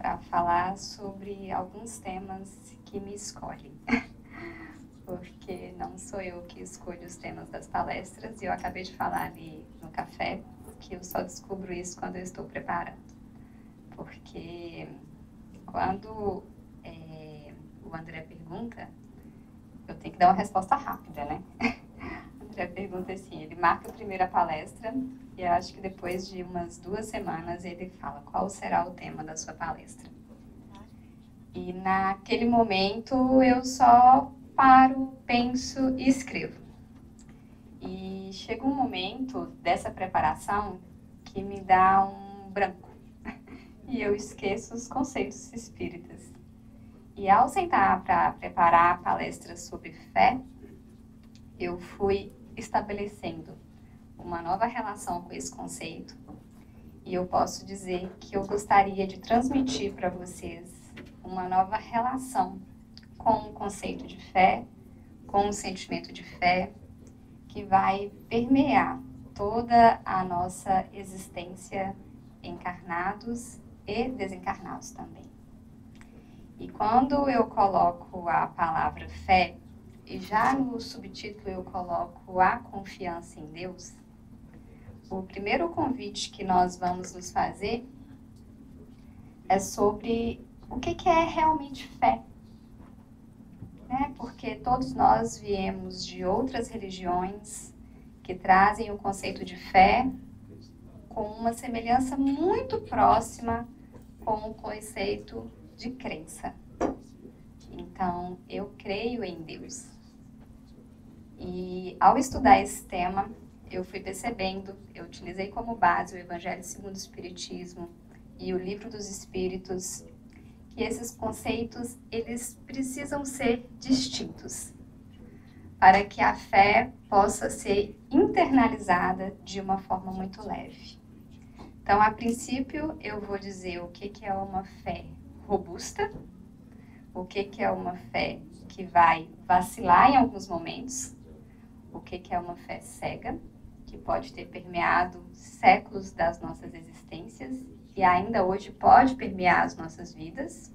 para falar sobre alguns temas que me escolhem. Porque não sou eu que escolho os temas das palestras, e eu acabei de falar ali no café que eu só descubro isso quando eu estou preparando. Porque quando o André pergunta, eu tenho que dar uma resposta rápida, né? O André pergunta assim, ele marca a primeira palestra e eu acho que depois de umas 2 semanas ele fala qual será o tema da sua palestra. E naquele momento eu só paro, penso e escrevo. E chega um momento dessa preparação que me dá um branco. E eu esqueço os conceitos espíritas. E ao sentar para preparar a palestra sobre fé, eu fui estabelecendo uma nova relação com esse conceito. E eu posso dizer que eu gostaria de transmitir para vocês uma nova relação com o conceito de fé, com o sentimento de fé, que vai permear toda a nossa existência, encarnados e desencarnados também. E quando eu coloco a palavra fé, e já no subtítulo eu coloco a confiança em Deus, o primeiro convite que nós vamos nos fazer é sobre o que é realmente fé. Né? Porque todos nós viemos de outras religiões que trazem o conceito de fé com uma semelhança muito próxima com o conceito de crença. Então, eu creio em Deus. E ao estudar esse tema, eu fui percebendo, eu utilizei como base o Evangelho segundo o Espiritismo e o Livro dos Espíritos, que esses conceitos, eles precisam ser distintos para que a fé possa ser internalizada de uma forma muito leve. Então, a princípio, eu vou dizer o que é uma fé robusta, o que é uma fé que vai vacilar em alguns momentos, o que é uma fé cega, que pode ter permeado séculos das nossas existências e ainda hoje pode permear as nossas vidas,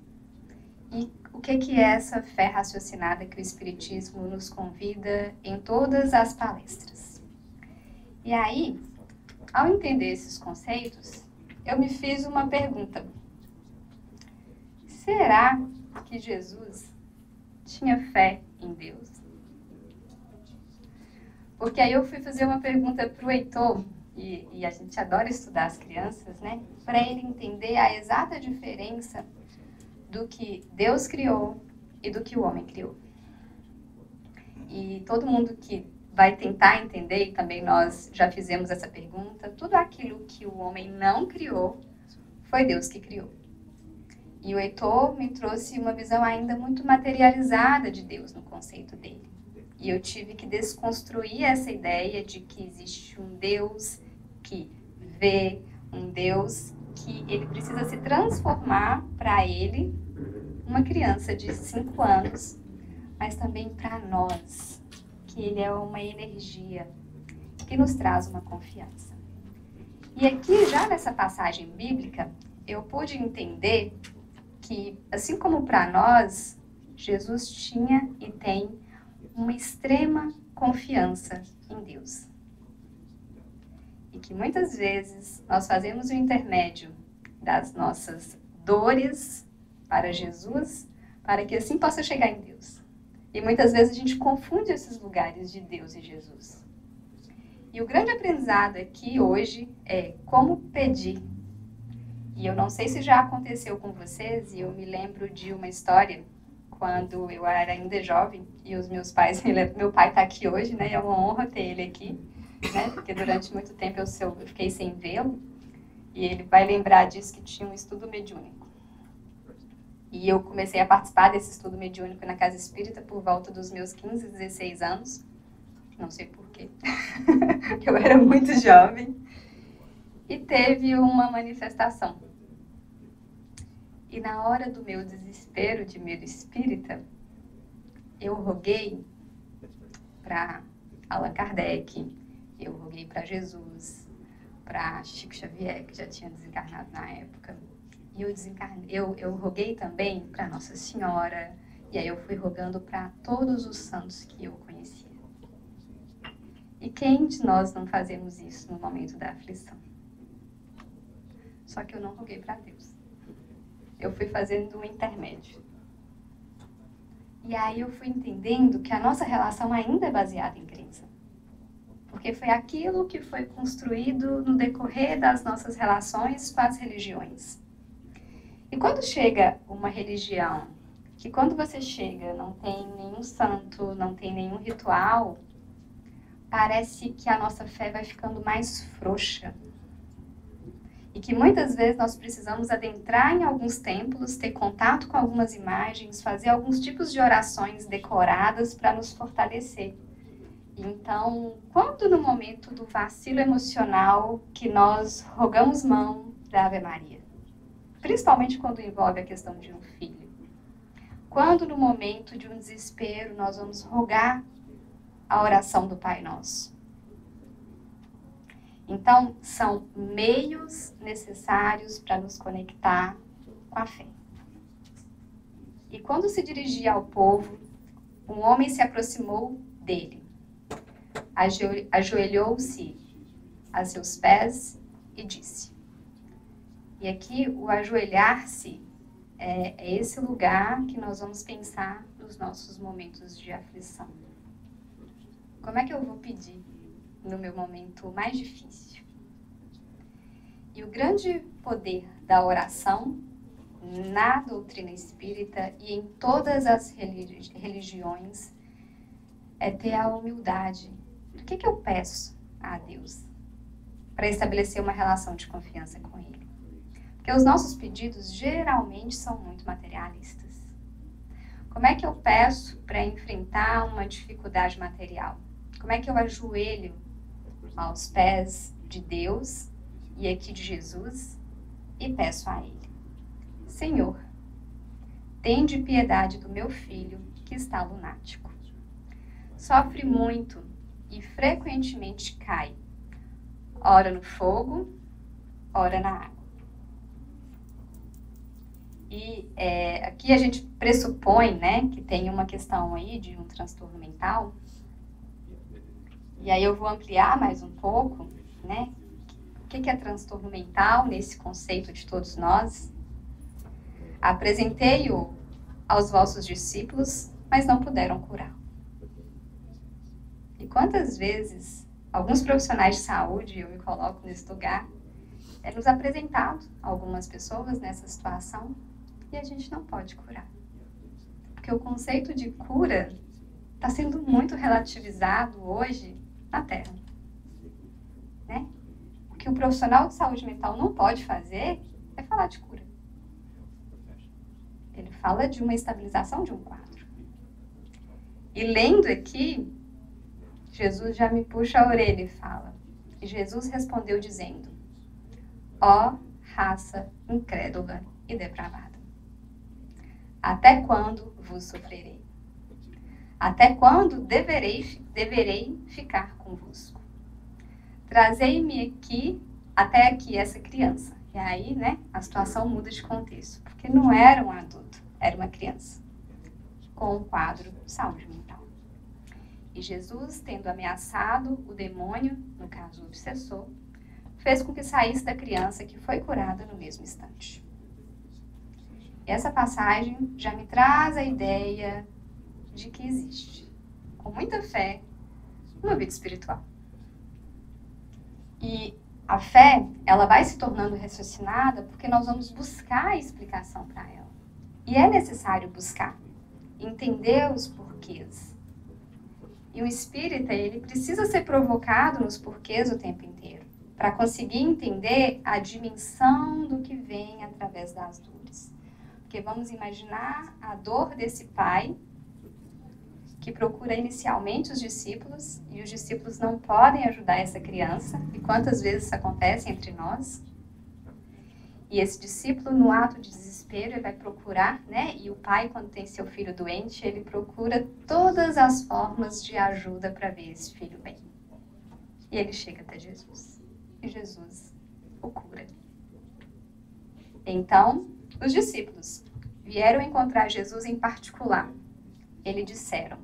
e o que é essa fé raciocinada que o Espiritismo nos convida em todas as palestras. E aí, ao entender esses conceitos, eu me fiz uma pergunta. Será que Jesus tinha fé em Deus? Porque aí eu fui fazer uma pergunta para o Heitor, e a gente adora estudar as crianças, né? Para ele entender a exata diferença do que Deus criou e do que o homem criou. E todo mundo que vai tentar entender, e também nós já fizemos essa pergunta, tudo aquilo que o homem não criou, foi Deus que criou. E o Heitor me trouxe uma visão ainda muito materializada de Deus no conceito dele. E eu tive que desconstruir essa ideia de que existe um Deus que vê, um Deus que ele precisa se transformar para ele, uma criança de 5 anos, mas também para nós, que ele é uma energia que nos traz uma confiança. E aqui, já nessa passagem bíblica, eu pude entender que, assim como para nós, Jesus tinha e tem uma extrema confiança em Deus. E que muitas vezes nós fazemos o intermédio das nossas dores para Jesus, para que assim possa chegar em Deus. E muitas vezes a gente confunde esses lugares de Deus e Jesus. E o grande aprendizado aqui hoje é como pedir. E eu não sei se já aconteceu com vocês, e eu me lembro de uma história quando eu era ainda jovem, e os meus pais, meu pai está aqui hoje, né? É uma honra ter ele aqui, né? Porque durante muito tempo eu fiquei sem vê-lo, e ele vai lembrar disso, que tinha um estudo mediúnico. E eu comecei a participar desse estudo mediúnico na Casa Espírita por volta dos meus 15, 16 anos. Não sei porquê. Eu era muito jovem. E teve uma manifestação. E na hora do meu desespero de medo espírita, eu roguei para Allan Kardec, eu roguei para Jesus, para Chico Xavier, que já tinha desencarnado na época. E eu roguei também para Nossa Senhora, e aí eu fui rogando para todos os santos que eu conhecia. E quem de nós não fazemos isso no momento da aflição? Só que eu não roguei para Deus. Eu fui fazendo um intermédio. E aí eu fui entendendo que a nossa relação ainda é baseada em crença. Porque foi aquilo que foi construído no decorrer das nossas relações com as religiões. E quando chega uma religião, que quando você chega não tem nenhum santo, não tem nenhum ritual, parece que a nossa fé vai ficando mais frouxa. E que muitas vezes nós precisamos adentrar em alguns templos, ter contato com algumas imagens, fazer alguns tipos de orações decoradas para nos fortalecer. Então, quando no momento do vacilo emocional que nós rogamos mão da Ave Maria, principalmente quando envolve a questão de um filho, quando no momento de um desespero nós vamos rogar a oração do Pai Nosso. Então, são meios necessários para nos conectar com a fé. E quando se dirigia ao povo, um homem se aproximou dele, ajoelhou-se a seus pés e disse. E aqui, o ajoelhar-se é esse lugar que nós vamos pensar nos nossos momentos de aflição. Como é que eu vou pedir no meu momento mais difícil? E o grande poder da oração na doutrina espírita e em todas as religiões é ter a humildade. O que eu peço a Deus para estabelecer uma relação de confiança com Ele? Porque os nossos pedidos geralmente são muito materialistas. Como é que eu peço para enfrentar uma dificuldade material? Como é que eu ajoelho aos pés de Deus e aqui de Jesus e peço a Ele: Senhor, tende piedade do meu filho que está lunático. Sofre muito e frequentemente cai, ora no fogo, ora na água. E aqui a gente pressupõe, né, que tem uma questão aí de um transtorno mental. E aí eu vou ampliar mais um pouco, né? O que é transtorno mental nesse conceito de todos nós? Apresentei-o aos vossos discípulos, mas não puderam curar. E quantas vezes alguns profissionais de saúde, eu me coloco nesse lugar, nos apresentado algumas pessoas nessa situação e a gente não pode curar. Porque o conceito de cura está sendo muito relativizado hoje na Terra. Né? O que o profissional de saúde mental não pode fazer é falar de cura. Ele fala de uma estabilização de um quadro. E lendo aqui, Jesus já me puxa a orelha e fala. E Jesus respondeu dizendo: ó raça incrédula e depravada, até quando vos sofrerei? Até quando deverei ficar convosco? Trazei-me até aqui essa criança. E aí, né, a situação muda de contexto, porque não era um adulto, era uma criança com um quadro de saúde mental. E Jesus, tendo ameaçado o demônio, no caso o obsessor, fez com que saísse da criança, que foi curada no mesmo instante. E essa passagem já me traz a ideia de que existe, com muita fé, uma vida espiritual. E a fé, ela vai se tornando raciocinada porque nós vamos buscar a explicação para ela. E é necessário buscar, entender os porquês. E o espírita, ele precisa ser provocado nos porquês o tempo inteiro, para conseguir entender a dimensão do que vem através das dores. Porque vamos imaginar a dor desse pai que procura inicialmente os discípulos, e os discípulos não podem ajudar essa criança, e quantas vezes isso acontece entre nós. E esse discípulo, no ato de desespero, ele vai procurar, né? E o pai, quando tem seu filho doente, ele procura todas as formas de ajuda para ver esse filho bem. E ele chega até Jesus, e Jesus o cura. Então, os discípulos vieram encontrar Jesus em particular. Eles disseram: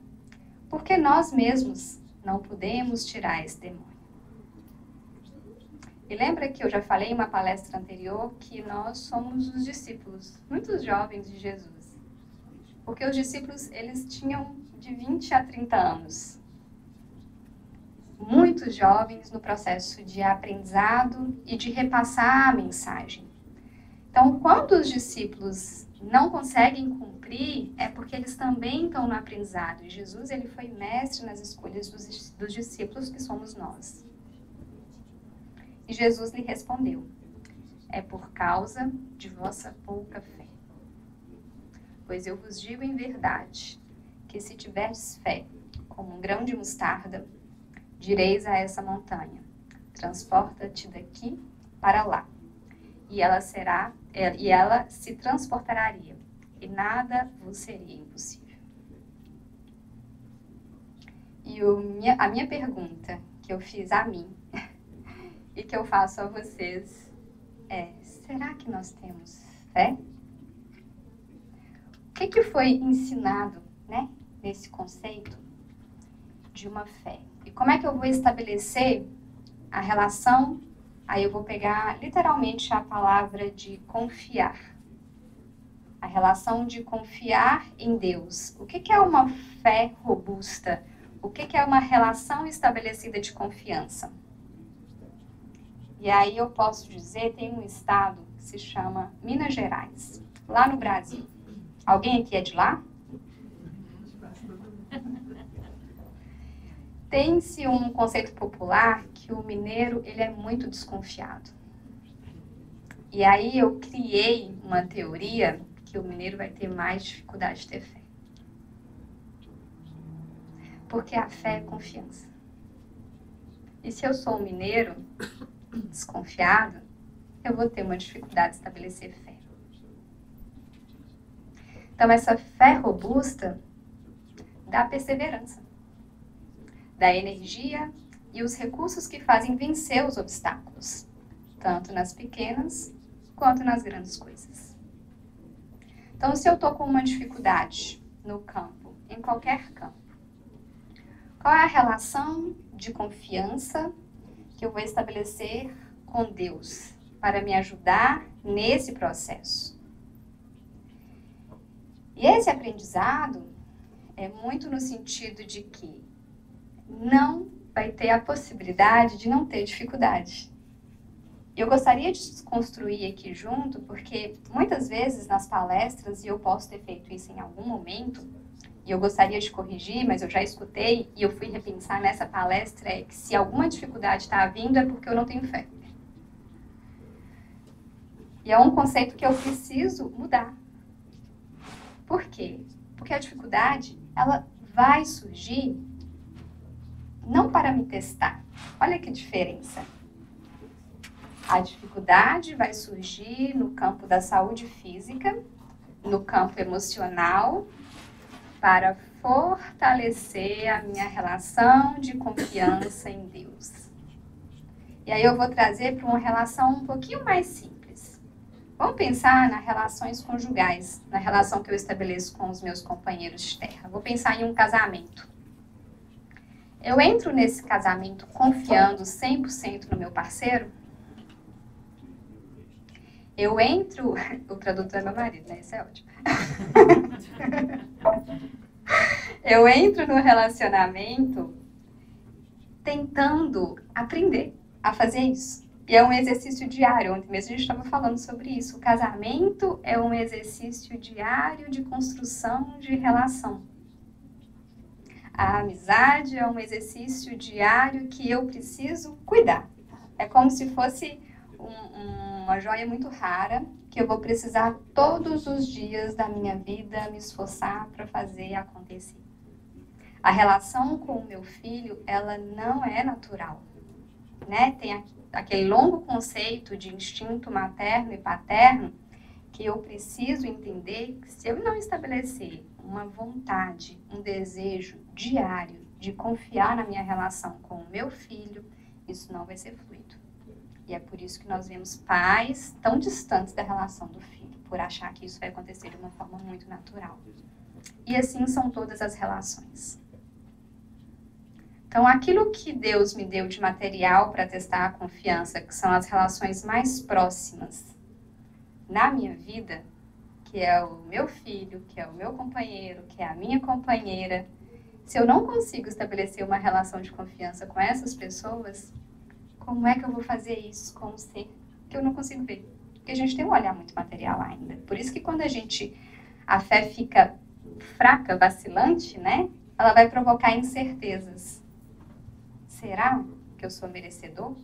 por que nós mesmos não podemos tirar esse demônio? E lembra que eu já falei em uma palestra anterior que nós somos os discípulos, muitos jovens de Jesus. Porque os discípulos, eles tinham de 20 a 30 anos. Muitos jovens no processo de aprendizado e de repassar a mensagem. Então, quando os discípulos não conseguem cumprir, é porque eles também estão no aprendizado. E Jesus, ele foi mestre nas escolhas dos discípulos, que somos nós. E Jesus lhe respondeu: é por causa de vossa pouca fé. Pois eu vos digo em verdade, que se tiverdes fé, como um grão de mostarda, direis a essa montanha: transporta-te daqui para lá. E ela se transportaria, e nada vos seria impossível. E a minha pergunta que eu fiz a mim e que eu faço a vocês é: será que nós temos fé? O que foi ensinado, né, nesse conceito de uma fé? E como é que eu vou estabelecer a relação? Aí eu vou pegar literalmente a palavra de confiar. A relação de confiar em Deus. O que é uma fé robusta? O que é uma relação estabelecida de confiança? E aí eu posso dizer, tem um estado que se chama Minas Gerais, lá no Brasil. Alguém aqui é de lá? Tem-se um conceito popular que o mineiro, ele é muito desconfiado. E aí eu criei uma teoria que o mineiro vai ter mais dificuldade de ter fé. Porque a fé é confiança. E se eu sou um mineiro desconfiado, eu vou ter uma dificuldade de estabelecer fé. Então, essa fé robusta dá perseverança, dá energia e os recursos que fazem vencer os obstáculos, tanto nas pequenas quanto nas grandes coisas. Então, se eu estou com uma dificuldade no campo, em qualquer campo, qual é a relação de confiança que eu vou estabelecer com Deus para me ajudar nesse processo? E esse aprendizado é muito no sentido de que não vai ter a possibilidade de não ter dificuldade. Eu gostaria de desconstruir aqui junto, porque muitas vezes nas palestras, e eu posso ter feito isso em algum momento, e eu gostaria de corrigir, mas eu já escutei, e eu fui repensar nessa palestra, é que se alguma dificuldade está vindo é porque eu não tenho fé. E é um conceito que eu preciso mudar. Por quê? Porque a dificuldade, ela vai surgir não para me testar. Olha que diferença. A dificuldade vai surgir no campo da saúde física, no campo emocional, para fortalecer a minha relação de confiança em Deus. E aí eu vou trazer para uma relação um pouquinho mais simples. Vamos pensar nas relações conjugais, na relação que eu estabeleço com os meus companheiros de terra. Vou pensar em um casamento. Eu entro nesse casamento confiando 100% no meu parceiro? Eu entro... O tradutor é meu marido, né? Isso é ótimo. Eu entro no relacionamento tentando aprender a fazer isso. E é um exercício diário. Ontem mesmo a gente estava falando sobre isso. O casamento é um exercício diário de construção de relação. A amizade é um exercício diário que eu preciso cuidar. É como se fosse uma joia muito rara que eu vou precisar todos os dias da minha vida me esforçar para fazer acontecer. A relação com o meu filho, ela não é natural, né? Tem aquele longo conceito de instinto materno e paterno que eu preciso entender que se eu não estabelecer uma vontade, um desejo diário de confiar na minha relação com o meu filho, isso não vai ser fluido. E é por isso que nós vemos pais tão distantes da relação do filho, por achar que isso vai acontecer de uma forma muito natural. E assim são todas as relações. Então, aquilo que Deus me deu de material para testar a confiança, que são as relações mais próximas na minha vida, que é o meu filho, que é o meu companheiro, que é a minha companheira, se eu não consigo estabelecer uma relação de confiança com essas pessoas, como é que eu vou fazer isso com um ser que eu não consigo ver? Porque a gente tem um olhar muito material ainda. Por isso que quando a fé fica fraca, vacilante, né? Ela vai provocar incertezas. Será que eu sou merecedor?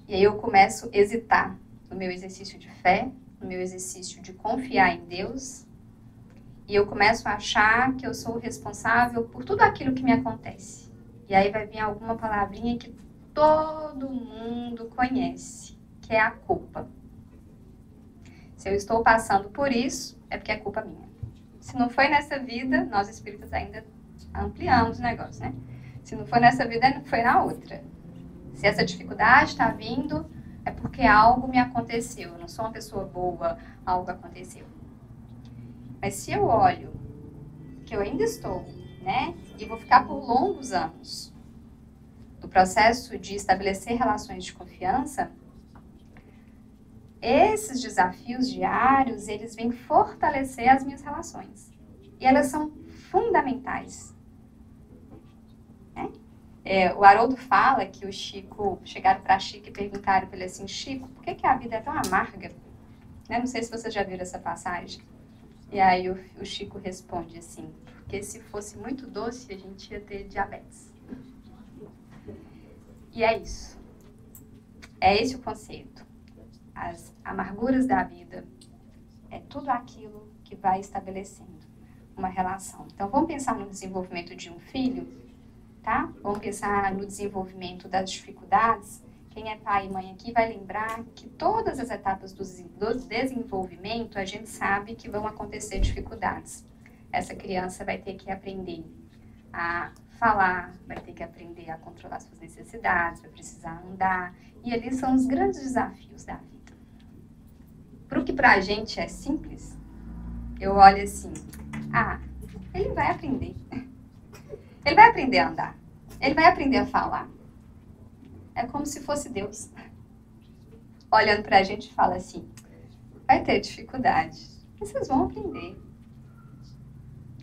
E aí eu começo a hesitar no meu exercício de fé, no meu exercício de confiar em Deus, e eu começo a achar que eu sou responsável por tudo aquilo que me acontece. E aí vai vir alguma palavrinha que todo mundo conhece, que é a culpa. Se eu estou passando por isso, é porque é culpa minha. Se não foi nessa vida, nós espíritas ainda ampliamos o negócio, né? Se não foi nessa vida, foi na outra. Se essa dificuldade está vindo, é porque algo me aconteceu. Eu não sou uma pessoa boa, algo aconteceu. Mas se eu olho que eu ainda estou, né? E vou ficar por longos anos do processo de estabelecer relações de confiança, esses desafios diários, eles vêm fortalecer as minhas relações. E elas são fundamentais. O Haroldo fala que o Chico, chegaram para Chico e perguntaram para ele assim, Chico, por que a vida é tão amarga? Né? Não sei se vocês já viram essa passagem. E aí o Chico responde assim, porque se fosse muito doce, a gente ia ter diabetes. E é isso. É esse o conceito. As amarguras da vida é tudo aquilo que vai estabelecendo uma relação. Então, vamos pensar no desenvolvimento de um filho, tá? Vamos pensar no desenvolvimento das dificuldades. Quem é pai e mãe aqui vai lembrar que todas as etapas do desenvolvimento, a gente sabe que vão acontecer dificuldades. Essa criança vai ter que aprender a falar, vai ter que aprender a controlar suas necessidades, vai precisar andar. E ali são os grandes desafios da vida. Para o que para a gente é simples, eu olho assim, ele vai aprender. Ele vai aprender a andar. Ele vai aprender a falar. É como se fosse Deus. Olhando para a gente e fala assim, vai ter dificuldade, mas vocês vão aprender.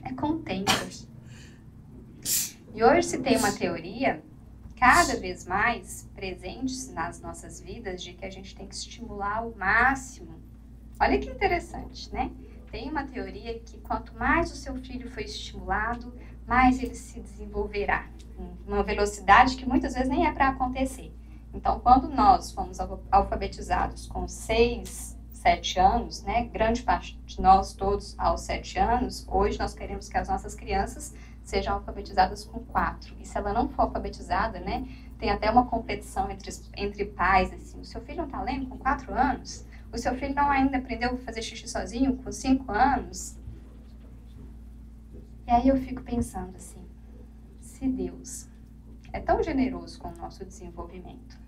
É com o tempo. E hoje se tem uma teoria, cada vez mais presente nas nossas vidas, de que a gente tem que estimular ao máximo. Olha que interessante, né? Tem uma teoria que quanto mais o seu filho for estimulado, mais ele se desenvolverá. Uma velocidade que muitas vezes nem é para acontecer. Então, quando nós fomos alfabetizados com 6, 7 anos, né? Grande parte de nós todos aos 7 anos, hoje nós queremos que as nossas crianças sejam alfabetizadas com 4. E se ela não for alfabetizada, né? Tem até uma competição entre pais, assim, o seu filho não está lendo com 4 anos? O seu filho não ainda aprendeu a fazer xixi sozinho com 5 anos? E aí eu fico pensando assim, se Deus é tão generoso com o nosso desenvolvimento,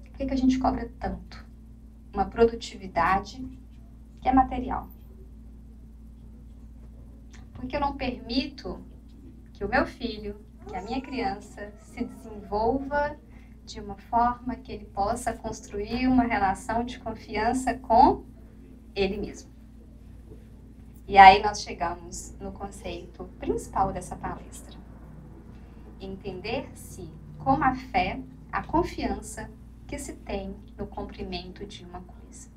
por que a gente cobra tanto? Uma produtividade que é material. Por que eu não permito que o meu filho, que a minha criança se desenvolva de uma forma que ele possa construir uma relação de confiança com ele mesmo? E aí nós chegamos no conceito principal dessa palestra. Entender-se como a fé, a confiança que se tem no cumprimento de uma coisa.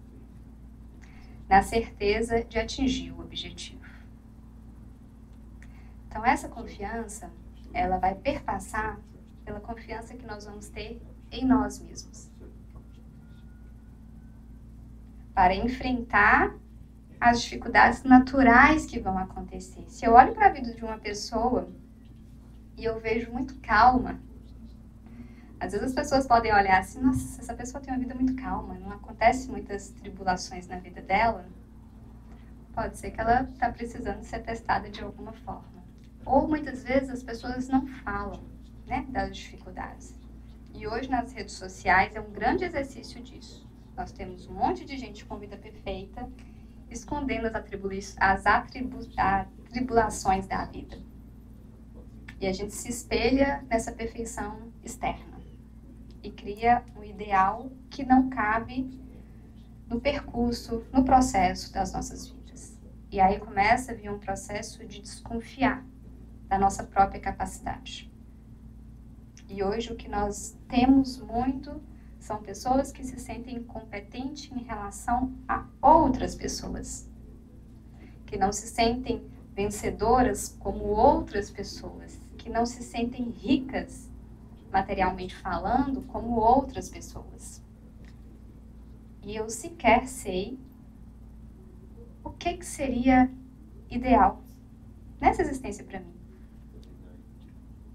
Na certeza de atingir o objetivo. Então essa confiança, ela vai perpassar pela confiança que nós vamos ter em nós mesmos. Para enfrentar as dificuldades naturais que vão acontecer. Se eu olho para a vida de uma pessoa e eu vejo muito calma, às vezes as pessoas podem olhar assim, nossa, essa pessoa tem uma vida muito calma, não acontece muitas tribulações na vida dela. Pode ser que ela está precisando ser testada de alguma forma. Ou muitas vezes as pessoas não falam, né, das dificuldades. E hoje nas redes sociais é um grande exercício disso. Nós temos um monte de gente com vida perfeita, escondendo as atribulações da vida. E a gente se espelha nessa perfeição externa e cria um ideal que não cabe no percurso, no processo das nossas vidas. E aí começa a vir um processo de desconfiar da nossa própria capacidade. E hoje o que nós temos muito são pessoas que se sentem incompetentes em relação a outras pessoas, que não se sentem vencedoras como outras pessoas, que não se sentem ricas, materialmente falando, como outras pessoas. E eu sequer sei o que seria ideal nessa existência para mim.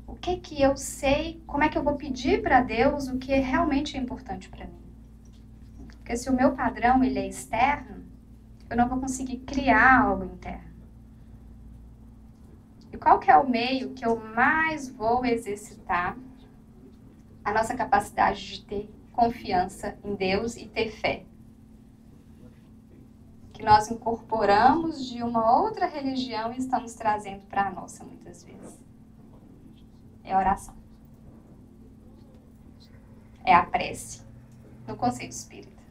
O que eu sei, como é que eu vou pedir para Deus o que realmente é importante para mim. Porque se o meu padrão ele é externo, eu não vou conseguir criar algo interno. E qual que é o meio que eu mais vou exercitar a nossa capacidade de ter confiança em Deus e ter fé? Que nós incorporamos de uma outra religião e estamos trazendo para a nossa muitas vezes. É a oração. É a prece, no conceito espírita.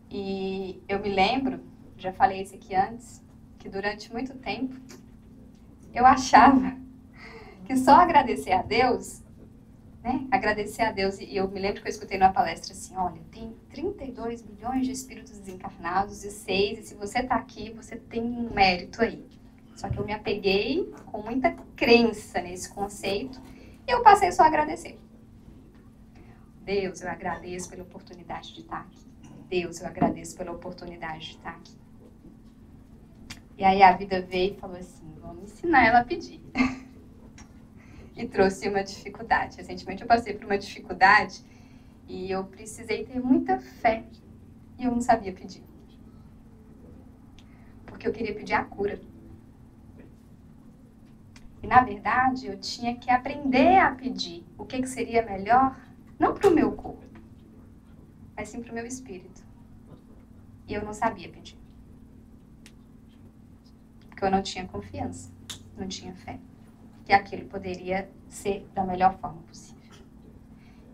E eu me lembro, já falei isso aqui antes, que durante muito tempo eu achava que só agradecer a Deus, né? Agradecer a Deus, e eu me lembro que eu escutei numa palestra assim, olha, tem 32 milhões de espíritos desencarnados e 6, e se você está aqui, você tem um mérito aí. Só que eu me apeguei com muita crença nesse conceito e eu passei só a agradecer. Deus, eu agradeço pela oportunidade de estar aqui. Deus, eu agradeço pela oportunidade de estar aqui. E aí a vida veio e falou assim, vamos ensinar ela a pedir. E trouxe uma dificuldade. Recentemente eu passei por uma dificuldade e eu precisei ter muita fé e eu não sabia pedir. Porque eu queria pedir a cura. E, na verdade, eu tinha que aprender a pedir o que seria melhor, não para o meu corpo, mas sim para o meu espírito. E eu não sabia pedir. Porque eu não tinha confiança, não tinha fé. Que aquilo poderia ser da melhor forma possível.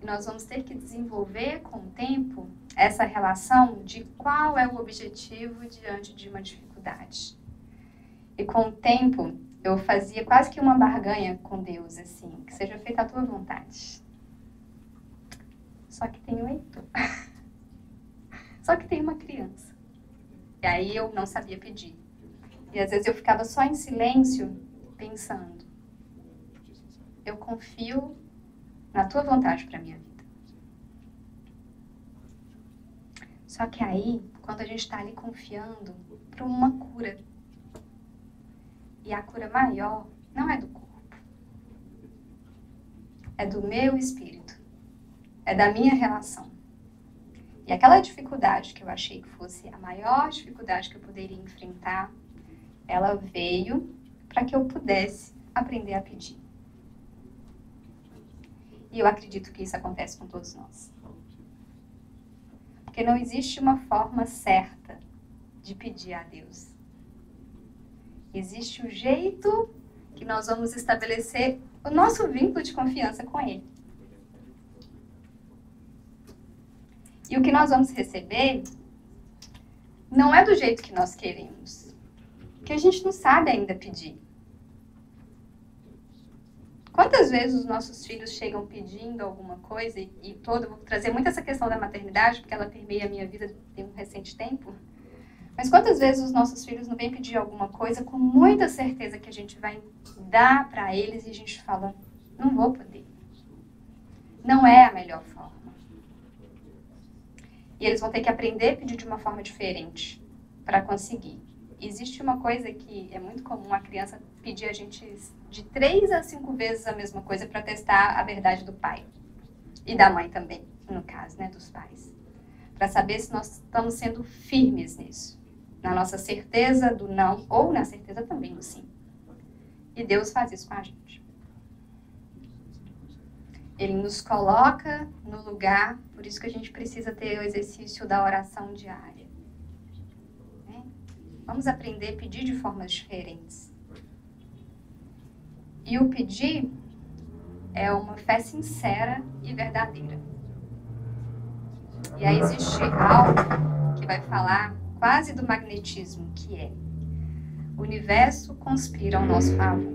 E nós vamos ter que desenvolver com o tempo essa relação de qual é o objetivo diante de uma dificuldade. E com o tempo, eu fazia quase que uma barganha com Deus, assim, que seja feita a tua vontade. Só que tem o Heitor. Só que tem uma criança. E aí eu não sabia pedir. E às vezes eu ficava só em silêncio, pensando. Eu confio na tua vontade para minha vida. Só que aí, quando a gente está ali confiando para uma cura, e a cura maior não é do corpo, é do meu espírito, é da minha relação. E aquela dificuldade que eu achei que fosse a maior dificuldade que eu poderia enfrentar, ela veio para que eu pudesse aprender a pedir. E eu acredito que isso acontece com todos nós. Porque não existe uma forma certa de pedir a Deus. Existe o jeito que nós vamos estabelecer o nosso vínculo de confiança com Ele. E o que nós vamos receber não é do jeito que nós queremos. Porque a gente não sabe ainda pedir. Quantas vezes os nossos filhos chegam pedindo alguma coisa eu vou trazer muito essa questão da maternidade, porque ela permeia a minha vida tem um recente tempo. Mas quantas vezes os nossos filhos não vêm pedir alguma coisa com muita certeza que a gente vai dar para eles e a gente fala, não vou poder. Não é a melhor forma. E eles vão ter que aprender a pedir de uma forma diferente para conseguir. Existe uma coisa que é muito comum a criança pedir a gente de 3 a 5 vezes a mesma coisa para testar a verdade do pai. E da mãe também, no caso, né, dos pais. Para saber se nós estamos sendo firmes nisso. Na nossa certeza do não ou na certeza também do sim. E Deus faz isso com a gente. Ele nos coloca no lugar, por isso que a gente precisa ter o exercício da oração diária. Né? Vamos aprender a pedir de formas diferentes. E o pedir é uma fé sincera e verdadeira. E aí existe algo que vai falar quase do magnetismo, que é: o universo conspira ao nosso favor.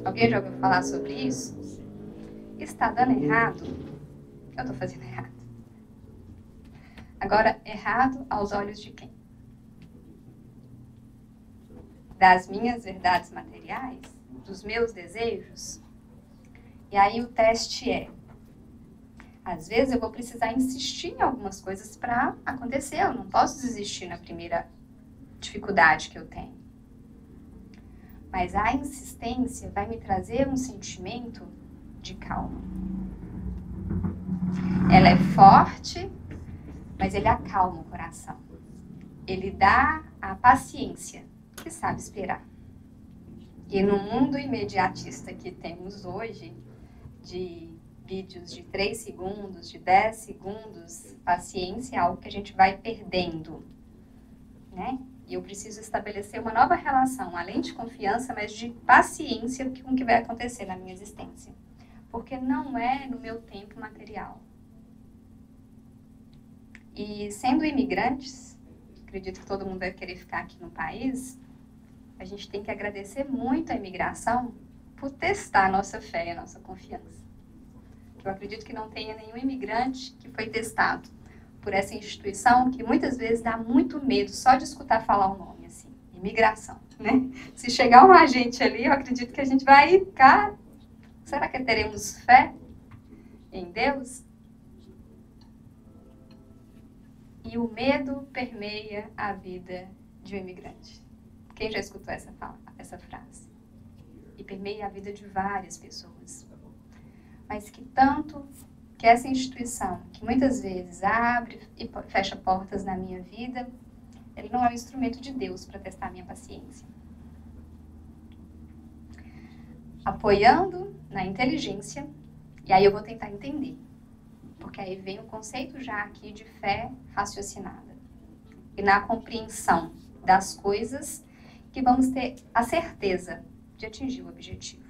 Alguém já ouviu falar sobre isso? Está dando errado? Eu estou fazendo errado. Agora, errado aos olhos de quem? Das minhas verdades materiais? Dos meus desejos? E aí o teste é: às vezes eu vou precisar insistir em algumas coisas para acontecer. Eu não posso desistir na primeira dificuldade que eu tenho. Mas a insistência vai me trazer um sentimento de calma. Ela é forte, mas ele acalma o coração. Ele dá a paciência que sabe esperar. E no mundo imediatista que temos hoje, de vídeos de 3 segundos, de 10 segundos, paciência é algo que a gente vai perdendo, né? E eu preciso estabelecer uma nova relação, além de confiança, mas de paciência com o que vai acontecer na minha existência. Porque não é no meu tempo material. E sendo imigrantes, acredito que todo mundo vai querer ficar aqui no país, a gente tem que agradecer muito a imigração por testar a nossa fé e a nossa confiança. Eu acredito que não tenha nenhum imigrante que foi testado por essa instituição que muitas vezes dá muito medo só de escutar falar o nome, assim, imigração, né? Se chegar um agente ali, eu acredito que a gente vai ficar... Será que teremos fé em Deus? E o medo permeia a vida de um imigrante. Quem já escutou essa frase? E permeia a vida de várias pessoas. Mas que tanto que essa instituição, que muitas vezes abre e fecha portas na minha vida, ele não é um instrumento de Deus para testar a minha paciência. Apoiando na inteligência, e aí eu vou tentar entender. Porque aí vem o conceito já aqui de fé raciocinada. E na compreensão das coisas que vamos ter a certeza de atingir o objetivo.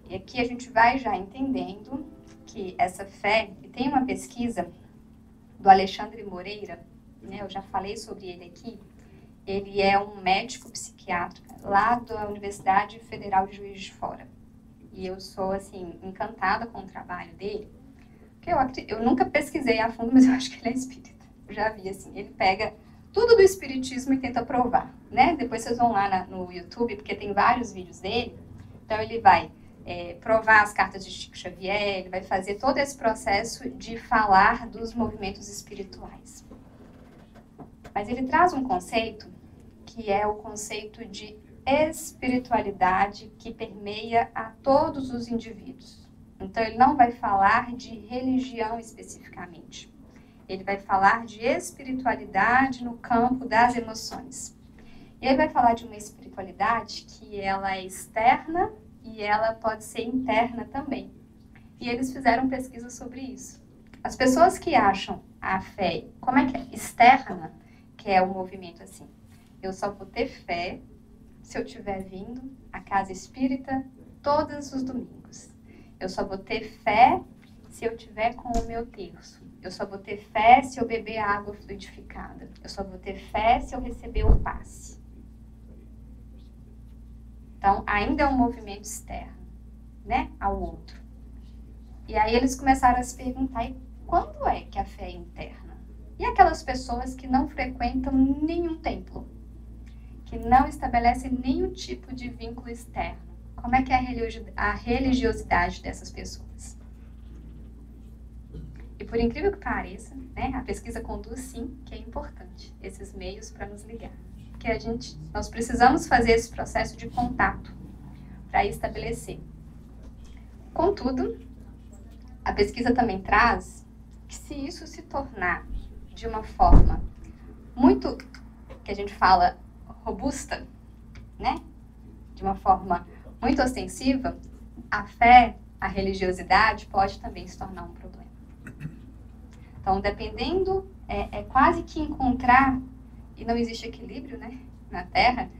E aqui a gente vai já entendendo que essa fé, e tem uma pesquisa do Alexandre Moreira, né, eu já falei sobre ele aqui, ele é um médico psiquiatra lá da Universidade Federal de Juiz de Fora. E eu sou, assim, encantada com o trabalho dele, porque eu nunca pesquisei a fundo, mas eu acho que ele é espírita. Eu já vi, assim, ele pega tudo do espiritismo e tenta provar, né? Depois vocês vão lá no YouTube, porque tem vários vídeos dele. Então ele vai provar as cartas de Chico Xavier, ele vai fazer todo esse processo de falar dos movimentos espirituais. Mas ele traz um conceito que é o conceito de espiritualidade que permeia a todos os indivíduos. Então ele não vai falar de religião especificamente. Ele vai falar de espiritualidade no campo das emoções. E ele vai falar de uma espiritualidade que ela é externa e ela pode ser interna também. E eles fizeram pesquisa sobre isso. As pessoas que acham a fé, como é que é? Externa, que é o movimento assim. Eu só vou ter fé se eu estiver vindo à casa espírita todos os domingos. Eu só vou ter fé se eu estiver com o meu terço. Eu só vou ter fé se eu beber água fluidificada. Eu só vou ter fé se eu receber o passe. Então, ainda é um movimento externo, né, ao outro. E aí eles começaram a se perguntar, e quando é que a fé é interna? E aquelas pessoas que não frequentam nenhum templo, que não estabelecem nenhum tipo de vínculo externo? Como é que é a religiosidade dessas pessoas? E por incrível que pareça, né, a pesquisa conduz sim que é importante esses meios para nos ligar. Porque nós precisamos fazer esse processo de contato para estabelecer. Contudo, a pesquisa também traz que se isso se tornar de uma forma muito, que a gente fala, robusta, né, de uma forma muito ostensiva, a fé, a religiosidade pode também se tornar um problema. Então, dependendo, é quase que encontrar, e não existe equilíbrio, né, na Terra,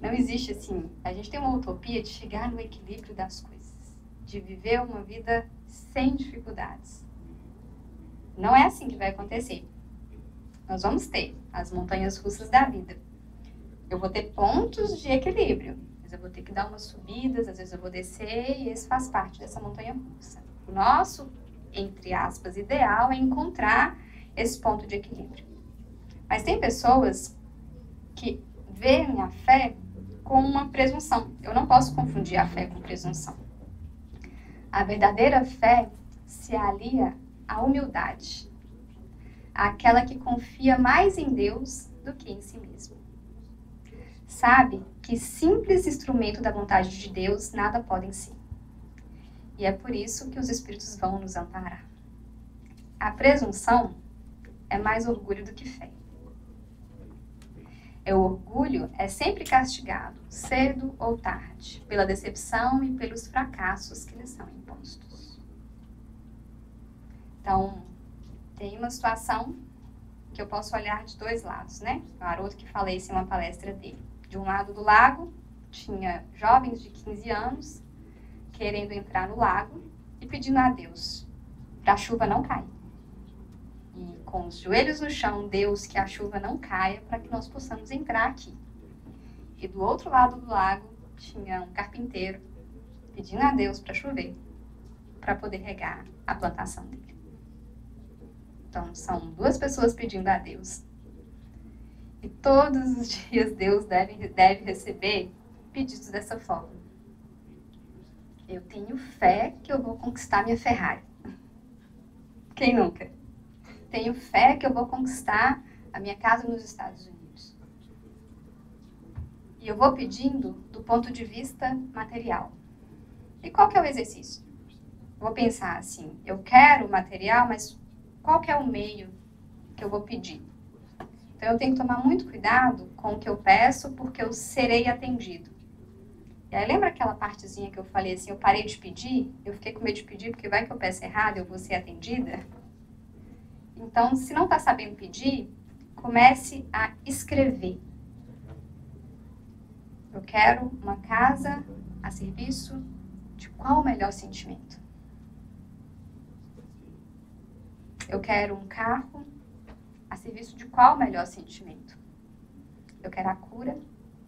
não existe assim, a gente tem uma utopia de chegar no equilíbrio das coisas, de viver uma vida sem dificuldades. Não é assim que vai acontecer. Nós vamos ter as montanhas russas da vida. Eu vou ter pontos de equilíbrio, mas eu vou ter que dar umas subidas, às vezes eu vou descer, e isso faz parte dessa montanha russa. O nosso, entre aspas, ideal é encontrar esse ponto de equilíbrio. Mas tem pessoas que veem a fé com uma presunção. Eu não posso confundir a fé com presunção. A verdadeira fé se alia à humildade, àquela que confia mais em Deus do que em si mesmo. Sabe que simples instrumento da vontade de Deus nada podem ser. E é por isso que os Espíritos vão nos amparar. A presunção é mais orgulho do que fé. O orgulho é sempre castigado, cedo ou tarde, pela decepção e pelos fracassos que lhe são impostos. Então, tem uma situação que eu posso olhar de dois lados, né? O Haroldo que falei isso em uma palestra dele. De um lado do lago, tinha jovens de 15 anos querendo entrar no lago e pedindo a Deus para a chuva não cair. E com os joelhos no chão, Deus, que a chuva não caia para que nós possamos entrar aqui. E do outro lado do lago tinha um carpinteiro pedindo a Deus para chover, para poder regar a plantação dele. Então, são duas pessoas pedindo a Deus. E todos os dias Deus deve receber pedidos dessa forma. Eu tenho fé que eu vou conquistar minha Ferrari. Quem nunca? Tenho fé que eu vou conquistar a minha casa nos Estados Unidos. E eu vou pedindo do ponto de vista material. E qual que é o exercício? Eu vou pensar assim, eu quero material, mas qual que é o meio que eu vou pedir? Então, eu tenho que tomar muito cuidado com o que eu peço, porque eu serei atendido. E aí, lembra aquela partezinha que eu falei assim, eu parei de pedir, eu fiquei com medo de pedir, porque vai que eu peço errado, eu vou ser atendida? Então, se não está sabendo pedir, comece a escrever. Eu quero uma casa a serviço de qual o melhor sentimento? Eu quero um carro a serviço de qual o melhor sentimento? Eu quero a cura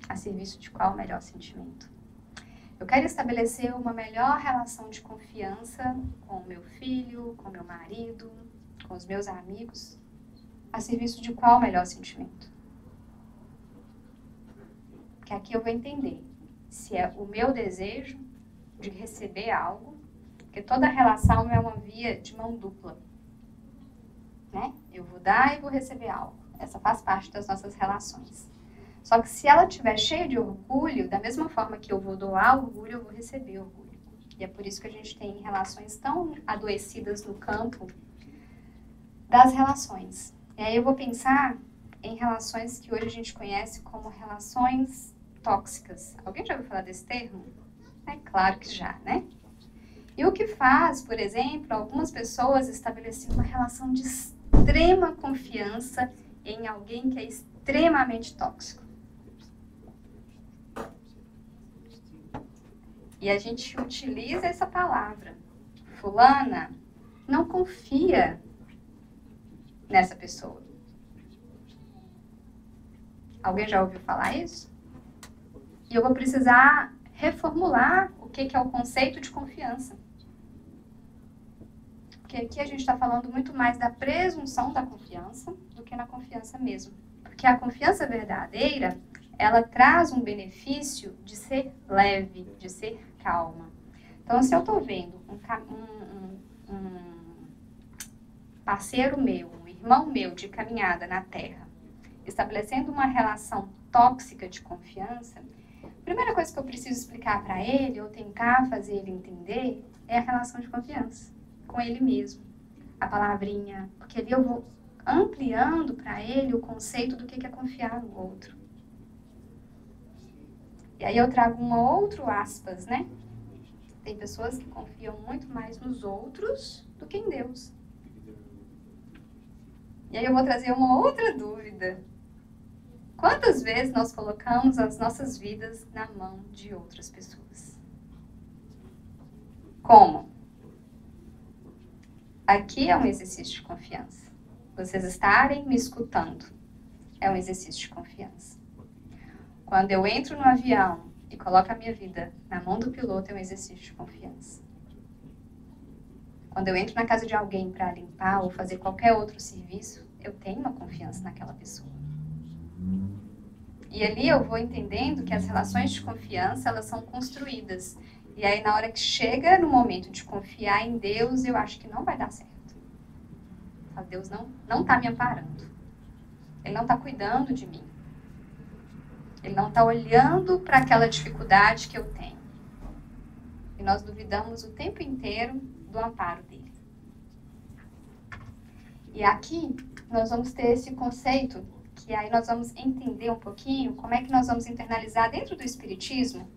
a serviço de qual o melhor sentimento? Eu quero estabelecer uma melhor relação de confiança com o meu filho, com o meu marido, com os meus amigos, a serviço de qual o melhor sentimento? Porque aqui eu vou entender se é o meu desejo de receber algo, porque toda relação é uma via de mão dupla, né? Eu vou dar e vou receber algo. Essa faz parte das nossas relações. Só que se ela estiver cheia de orgulho, da mesma forma que eu vou doar orgulho, eu vou receber orgulho. E é por isso que a gente tem relações tão adoecidas no campo das relações. E aí eu vou pensar em relações que hoje a gente conhece como relações tóxicas. Alguém já ouviu falar desse termo? É claro que já, né? E o que faz, por exemplo, algumas pessoas estabelecerem uma relação de extrema confiança em alguém que é extremamente tóxico. E a gente utiliza essa palavra. Fulana não confia nessa pessoa. Alguém já ouviu falar isso? E eu vou precisar reformular o que é o conceito de confiança. Porque aqui a gente está falando muito mais da presunção da confiança do que na confiança mesmo. Porque a confiança verdadeira, ela traz um benefício de ser leve, de ser calma. Então, se eu estou vendo um parceiro meu, um irmão meu de caminhada na Terra, estabelecendo uma relação tóxica de confiança, a primeira coisa que eu preciso explicar para ele, ou tentar fazer ele entender, é a relação de confiança com ele mesmo. A palavrinha, porque ali eu vou ampliando para ele o conceito do que é confiar no outro. E aí eu trago um outro aspas, né? Tem pessoas que confiam muito mais nos outros do que em Deus. E aí eu vou trazer uma outra dúvida. Quantas vezes nós colocamos as nossas vidas na mão de outras pessoas? Como? Aqui é um exercício de confiança. Vocês estarem me escutando é um exercício de confiança. Quando eu entro no avião e coloco a minha vida na mão do piloto, é um exercício de confiança. Quando eu entro na casa de alguém para limpar ou fazer qualquer outro serviço, eu tenho uma confiança naquela pessoa. E ali eu vou entendendo que as relações de confiança, elas são construídas. E aí, na hora que chega no momento de confiar em Deus, eu acho que não vai dar certo. Deus não está me amparando. Ele não está cuidando de mim. Ele não está olhando para aquela dificuldade que eu tenho. E nós duvidamos o tempo inteiro do amparo dele. E aqui nós vamos ter esse conceito, que aí nós vamos entender um pouquinho como é que nós vamos internalizar dentro do Espiritismo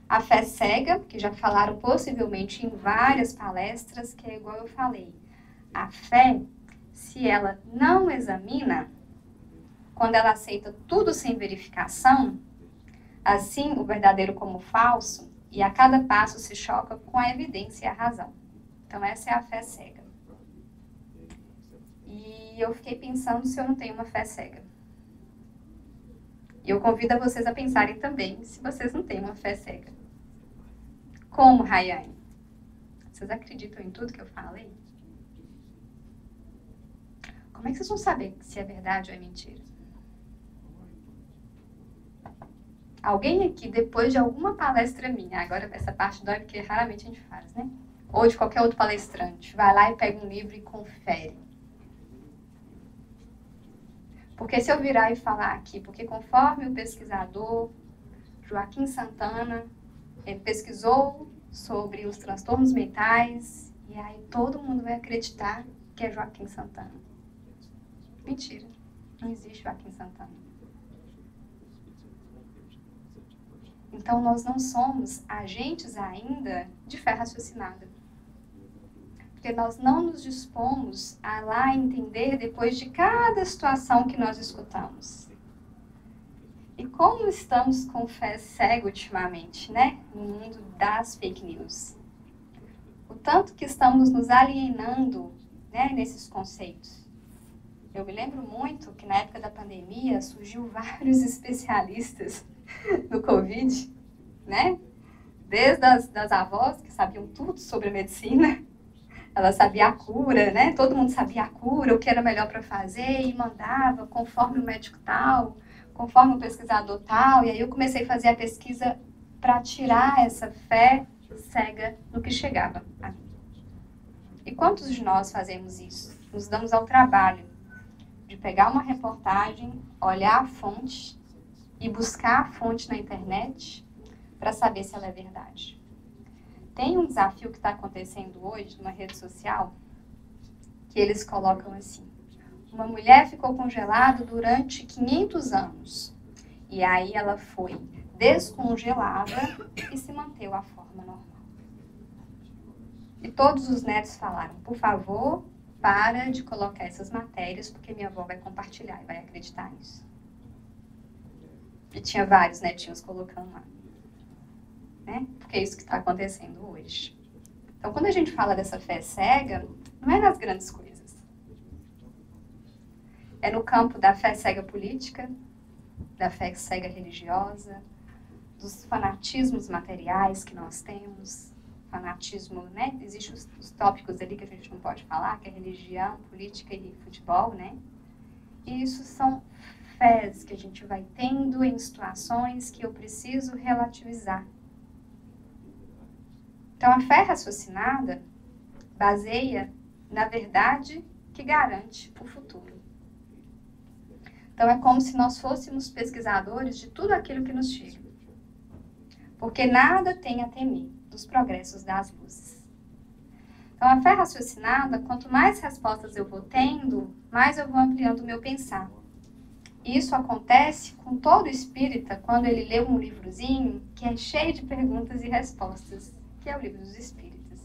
a fé cega, que já falaram possivelmente em várias palestras, que é igual eu falei. A fé, se ela não examina, quando ela aceita tudo sem verificação, assim o verdadeiro como o falso, e a cada passo se choca com a evidência e a razão. Então essa é a fé cega. E eu fiquei pensando se eu não tenho uma fé cega. E eu convido a vocês a pensarem também se vocês não têm uma fé cega. Como, Rayane? Vocês acreditam em tudo que eu falei? Como é que vocês vão saber se é verdade ou é mentira? Alguém aqui, depois de alguma palestra minha, agora essa parte dói porque raramente a gente faz, né? Ou de qualquer outro palestrante, vai lá e pega um livro e confere. Porque se eu virar e falar aqui, porque conforme o pesquisador Joaquim Santana, ele pesquisou sobre os transtornos mentais, e aí todo mundo vai acreditar que é Joaquim Santana. Mentira, não existe Joaquim Santana. Então nós não somos agentes ainda de fé raciocinada. Porque nós não nos dispomos a lá entender depois de cada situação que nós escutamos. E como estamos com fé cega ultimamente, né? No mundo das fake news. O tanto que estamos nos alienando, né, nesses conceitos. Eu me lembro muito que na época da pandemia surgiu vários especialistas no Covid, né? Desde das avós que sabiam tudo sobre a medicina. Ela sabia a cura, né? Todo mundo sabia a cura, o que era melhor para fazer e mandava conforme o médico tal, conforme o pesquisador tal. E aí eu comecei a fazer a pesquisa para tirar essa fé cega no que chegava a mim. E quantos de nós fazemos isso? Nos damos ao trabalho de pegar uma reportagem, olhar a fonte e buscar a fonte na internet para saber se ela é verdade. Tem um desafio que está acontecendo hoje numa rede social que eles colocam assim: uma mulher ficou congelada durante 500 anos e aí ela foi descongelada e se manteve a forma normal. E todos os netos falaram: por favor, para de colocar essas matérias porque minha avó vai compartilhar e vai acreditar nisso. E tinha vários netinhos colocando lá. Né? Porque é isso que está acontecendo hoje. Então, quando a gente fala dessa fé cega, não é nas grandes coisas. É no campo da fé cega política, da fé cega religiosa, dos fanatismos materiais que nós temos. Fanatismo, né? Existem os tópicos ali que a gente não pode falar, que é religião, política e futebol, né? E isso são fés que a gente vai tendo em situações que eu preciso relativizar. Então, a fé raciocinada baseia na verdade que garante o futuro. Então, é como se nós fôssemos pesquisadores de tudo aquilo que nos chega. Porque nada tem a temer dos progressos das luzes. Então, a fé raciocinada, quanto mais respostas eu vou tendo, mais eu vou ampliando o meu pensar. E isso acontece com todo espírita quando ele lê um livrozinho que é cheio de perguntas e respostas. que é o Livro dos Espíritos.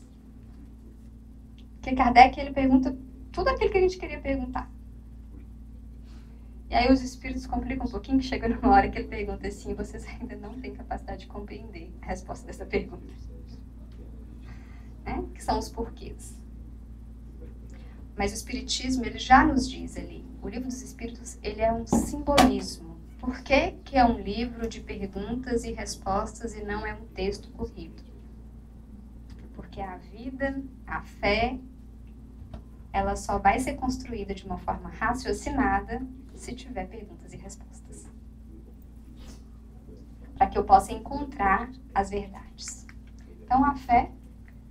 Porque Kardec, ele pergunta tudo aquilo que a gente queria perguntar. E aí os espíritos complicam um pouquinho, que chega numa hora que ele pergunta assim, vocês ainda não têm capacidade de compreender a resposta dessa pergunta. Né? Que são os porquês. Mas o Espiritismo, ele já nos diz ali, o Livro dos Espíritos, ele é um simbolismo. Por que que é um livro de perguntas e respostas e não é um texto corrido? Porque a vida, a fé, ela só vai ser construída de uma forma raciocinada se tiver perguntas e respostas. Para que eu possa encontrar as verdades. Então, a fé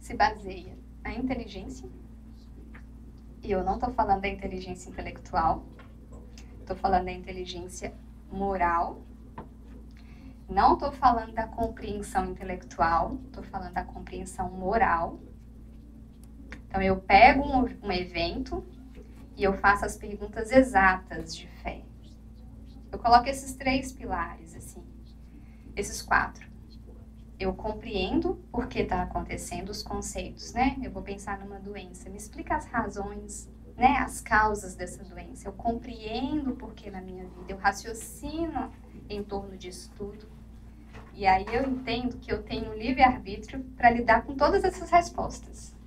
se baseia na inteligência. E eu não estou falando da inteligência intelectual. Estou falando da inteligência moral. Não estou falando da compreensão intelectual. Estou falando da compreensão moral. Então, eu pego um evento e eu faço as perguntas exatas de fé. Eu coloco esses 3 pilares, assim, esses 4. Eu compreendo por que está acontecendo os conceitos, né? Eu vou pensar numa doença, me explica as razões, né? As causas dessa doença. Eu compreendo por que na minha vida, eu raciocino em torno disso tudo. E aí eu entendo que eu tenho livre-arbítrio para lidar com todas essas respostas.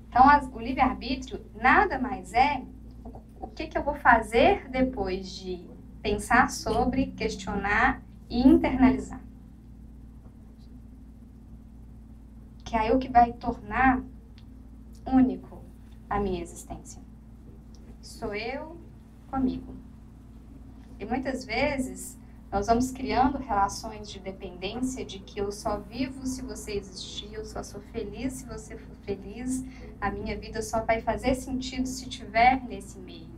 Então, o livre-arbítrio nada mais é o que eu vou fazer depois de pensar sobre, questionar e internalizar. Que é o que vai tornar único a minha existência. Sou eu comigo. E muitas vezes nós vamos criando relações de dependência de que eu só vivo se você existir, eu só sou feliz se você for feliz, a minha vida só vai fazer sentido se estiver nesse meio.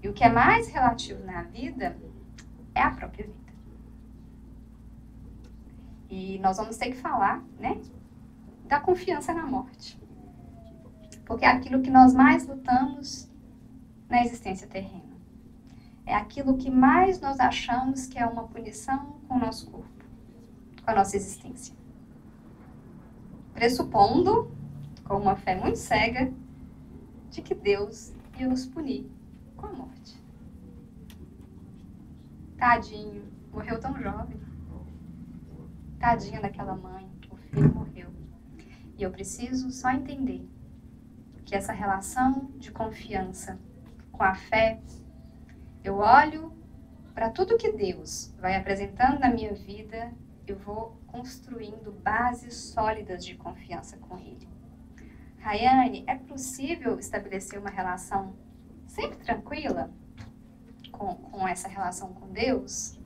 E o que é mais relativo na vida é a própria vida. E nós vamos ter que falar, né, da confiança na morte. Porque é aquilo que nós mais lutamos na existência terrena. É aquilo que mais nós achamos que é uma punição com o nosso corpo, com a nossa existência. Pressupondo, com uma fé muito cega, de que Deus ia nos punir com a morte. Tadinho, morreu tão jovem. Tadinha daquela mãe, o filho morreu. E eu preciso só entender que essa relação de confiança com a fé, eu olho para tudo que Deus vai apresentando na minha vida, eu vou construindo bases sólidas de confiança com Ele. Rayane, é possível estabelecer uma relação sempre tranquila com essa relação com Deus?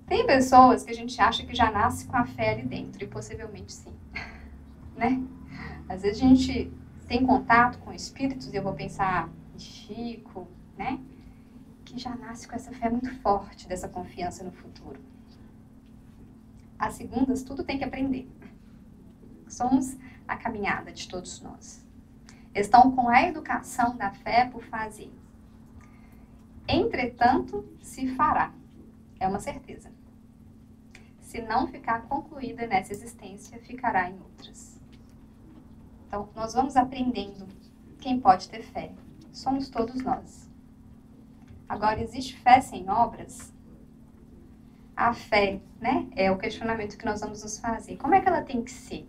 Tem pessoas que a gente acha que já nasce com a fé ali dentro, e possivelmente sim, né? Às vezes a gente tem contato com espíritos, e eu vou pensar em Chico, né? Que já nasce com essa fé muito forte, dessa confiança no futuro. As segundas, tudo tem que aprender. Somos a caminhada de todos nós. Estão com a educação da fé por fazer. Entretanto, se fará. É uma certeza. Se não ficar concluída nessa existência, ficará em outras. Então, nós vamos aprendendo quem pode ter fé. Somos todos nós. Agora, existe fé sem obras? A fé, né, é o questionamento que nós vamos nos fazer. Como é que ela tem que ser?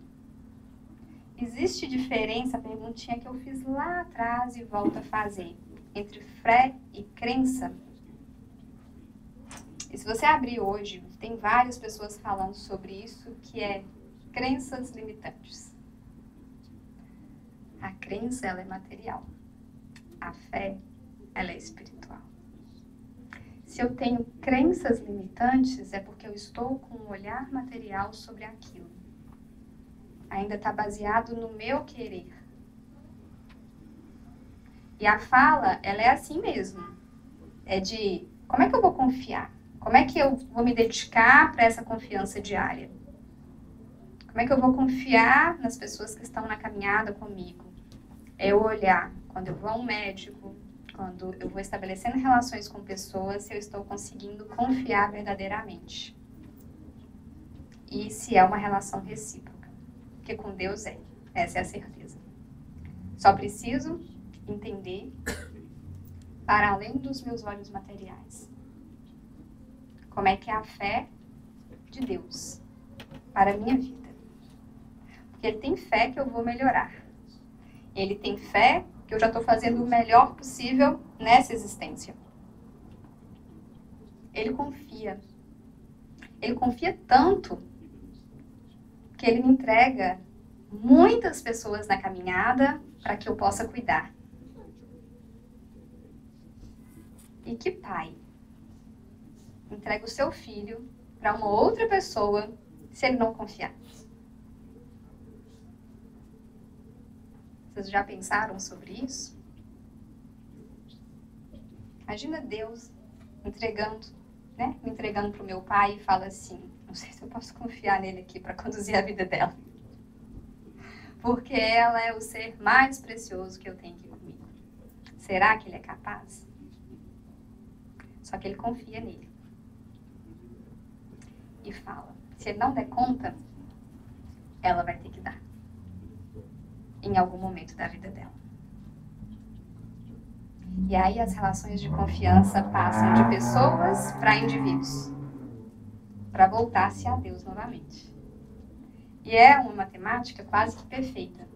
Existe diferença, a perguntinha que eu fiz lá atrás e volto a fazer, entre fé e crença? E se você abrir hoje, tem várias pessoas falando sobre isso, que é crenças limitantes. A crença, ela é material. A fé, ela é espiritual. Se eu tenho crenças limitantes, é porque eu estou com um olhar material sobre aquilo. Ainda está baseado no meu querer. E a fala, ela é assim mesmo. É de, como é que eu vou confiar? Como é que eu vou me dedicar para essa confiança diária? Como é que eu vou confiar nas pessoas que estão na caminhada comigo? É eu olhar, quando eu vou a um médico, quando eu vou estabelecendo relações com pessoas, se eu estou conseguindo confiar verdadeiramente. e se é uma relação recíproca. Porque com Deus essa é a certeza. Só preciso entender para além dos meus olhos materiais. Como é que é a fé de Deus para a minha vida. Porque Ele tem fé que eu vou melhorar. Ele tem fé que eu já estou fazendo o melhor possível nessa existência. Ele confia. Ele confia tanto que Ele me entrega muitas pessoas na caminhada para que eu possa cuidar. E que pai entrega o seu filho para uma outra pessoa se ele não confiar? Vocês já pensaram sobre isso? Imagina Deus entregando, né? Me entregando para o meu pai e fala assim, não sei se eu posso confiar nele aqui para conduzir a vida dela. Porque ela é o ser mais precioso que eu tenho aqui comigo. Será que ele é capaz? Só que ele confia nele. E fala, se ele não der conta, ela vai ter que dar. Em algum momento da vida dela. E aí as relações de confiança passam de pessoas para indivíduos. Para voltar-se a Deus novamente. E é uma matemática quase que perfeita.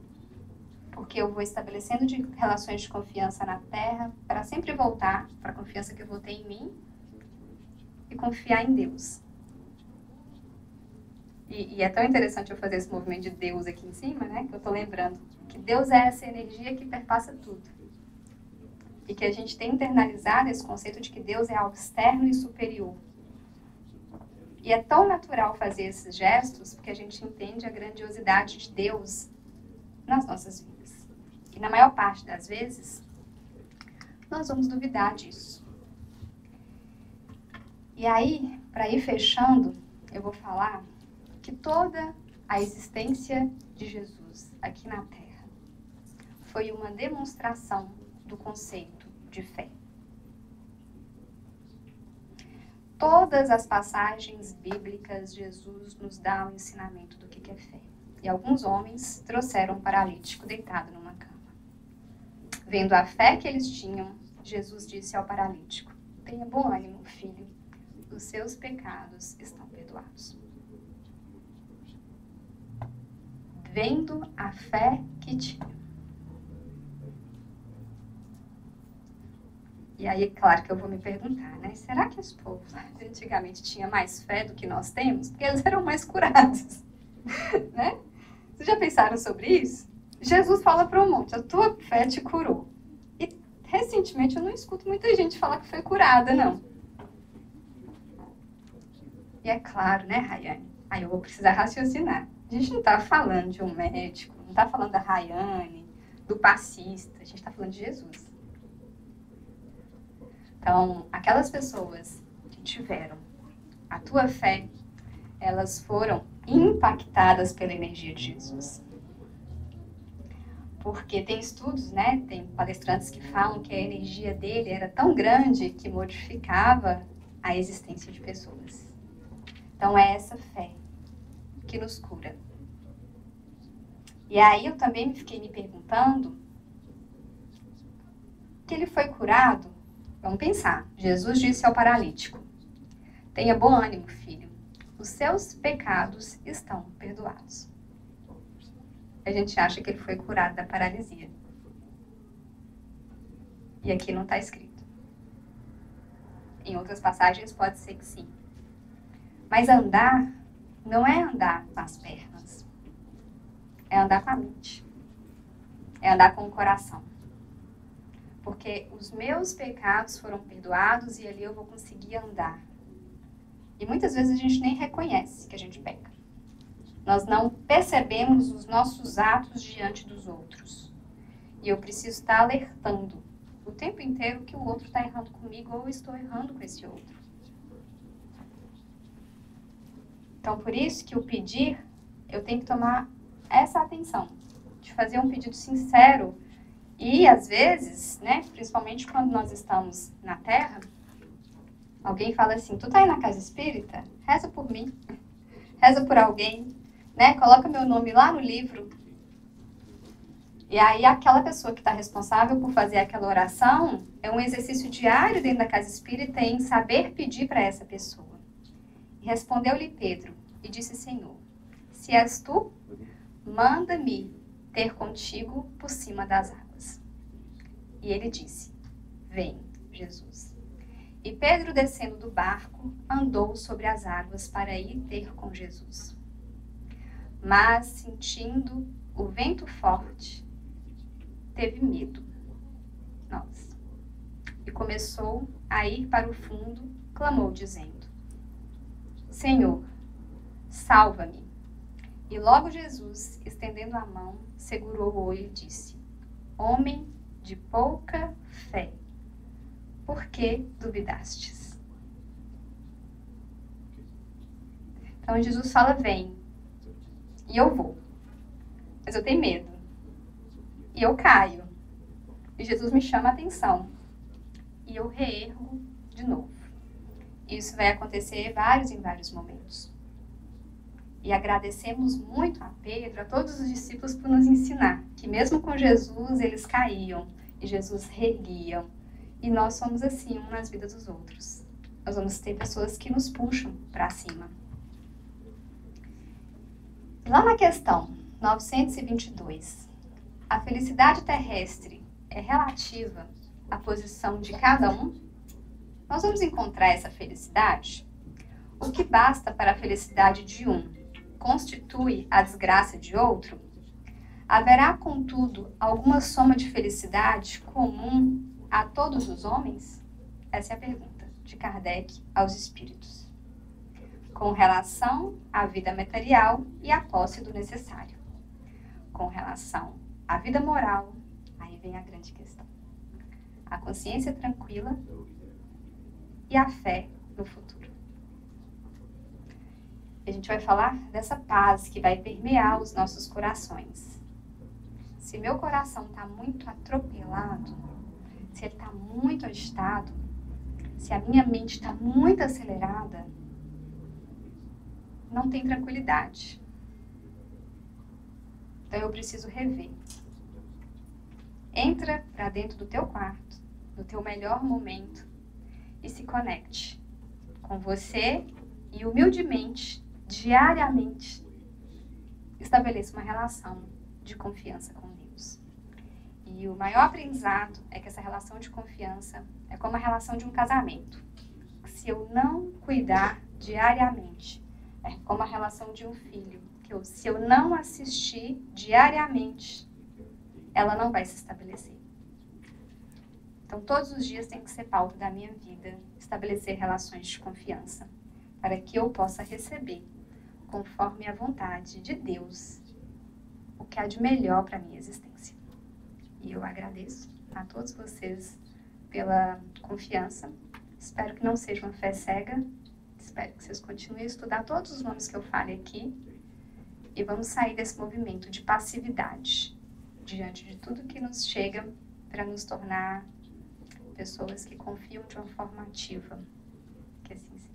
Porque eu vou estabelecendo relações de confiança na Terra para sempre voltar para a confiança que eu vou ter em mim e confiar em Deus. E é tão interessante eu fazer esse movimento de Deus aqui em cima, né? Que eu estou lembrando que Deus é essa energia que perpassa tudo. E que a gente tem internalizado esse conceito de que Deus é algo externo e superior. E é tão natural fazer esses gestos porque a gente entende a grandiosidade de Deus nas nossas vidas. E na maior parte das vezes, nós vamos duvidar disso. E aí, para ir fechando, eu vou falar que toda a existência de Jesus aqui na Terra foi uma demonstração do conceito de fé. Todas as passagens bíblicas, Jesus nos dá o ensinamento do que é fé. E alguns homens trouxeram um paralítico deitado numa cama. Vendo a fé que eles tinham, Jesus disse ao paralítico, tenha bom ânimo, filho, os seus pecados estão perdoados. Vendo a fé que tinham. E aí, claro que eu vou me perguntar, né? Será que os povos antigamente tinham mais fé do que nós temos? Porque eles eram mais curados, né? Vocês já pensaram sobre isso? Jesus fala para um monte, a tua fé te curou. E recentemente eu não escuto muita gente falar que foi curada, não. E é claro, né, Rayane? Aí eu vou precisar raciocinar. A gente não está falando de um médico, não está falando da Rayane, do passista, a gente está falando de Jesus. Então, aquelas pessoas que tiveram a tua fé, elas foram impactadas pela energia de Jesus. Porque tem estudos, né? Tem palestrantes que falam que a energia dele era tão grande que modificava a existência de pessoas. Então, é essa fé que nos cura. E aí eu também fiquei me perguntando que ele foi curado. Vamos pensar. Jesus disse ao paralítico, tenha bom ânimo, filho. Os seus pecados estão perdoados. A gente acha que ele foi curado da paralisia. E aqui não está escrito. Em outras passagens pode ser que sim. Mas andar não é andar com as pernas. É andar com a mente. É andar com o coração. Porque os meus pecados foram perdoados e ali eu vou conseguir andar. E muitas vezes a gente nem reconhece que a gente peca. Nós não percebemos os nossos atos diante dos outros. E eu preciso estar alertando o tempo inteiro que o outro está errando comigo ou eu estou errando com esse outro. Então, por isso que o pedir, eu tenho que tomar essa atenção. De fazer um pedido sincero. E, às vezes, né, principalmente quando nós estamos na Terra, alguém fala assim, tu tá aí na casa espírita? Reza por mim. reza por alguém, né? Coloca meu nome lá no livro. E aí aquela pessoa que está responsável por fazer aquela oração é um exercício diário dentro da casa espírita em saber pedir para essa pessoa. E respondeu-lhe Pedro e disse, Senhor, se és tu, manda-me ter contigo por cima das águas. E ele disse, vem, Jesus. E Pedro, descendo do barco, andou sobre as águas para ir ter com Jesus. Mas, sentindo o vento forte, teve medo. Nossa. E começou a ir para o fundo, clamou, dizendo, Senhor, salva-me. E logo Jesus, estendendo a mão, segurou-o e disse, homem de pouca fé, por que duvidastes? Então Jesus fala, vem, e eu vou, mas eu tenho medo, e eu caio, e Jesus me chama a atenção, e eu reergo de novo. Isso vai acontecer em vários momentos. E agradecemos muito a Pedro, a todos os discípulos, por nos ensinar que mesmo com Jesus eles caíam, e Jesus reerguia. E nós somos assim, um nas vidas dos outros. Nós vamos ter pessoas que nos puxam para cima. Lá na questão 922, a felicidade terrestre é relativa à posição de cada um? Nós vamos encontrar essa felicidade? O que basta para a felicidade de um constitui a desgraça de outro? Haverá, contudo, alguma soma de felicidade comum a todos os homens? Essa é a pergunta de Kardec aos espíritos, com relação à vida material e à posse do necessário. Com relação à vida moral, aí vem a grande questão. A consciência tranquila e a fé no futuro. A gente vai falar dessa paz que vai permear os nossos corações. Se meu coração está muito atropelado, se ele está muito agitado, se a minha mente está muito acelerada, não tem tranquilidade. Então eu preciso rever. Entra para dentro do teu quarto, no teu melhor momento, e se conecte com você e humildemente, diariamente, estabeleça uma relação de confiança com Deus. E o maior aprendizado é que essa relação de confiança é como a relação de um casamento. Se eu não cuidar diariamente, é como a relação de um filho. Se eu não assistir diariamente, ela não vai se estabelecer. Então, todos os dias tem que ser pauta da minha vida, estabelecer relações de confiança, para que eu possa receber, conforme a vontade de Deus, o que há de melhor para a minha existência. E eu agradeço a todos vocês pela confiança. Espero que não seja uma fé cega. Espero que vocês continuem a estudar todos os nomes que eu falei aqui. E vamos sair desse movimento de passividade diante de tudo que nos chega para nos tornar pessoas que confiam de uma forma ativa. Que assim seja.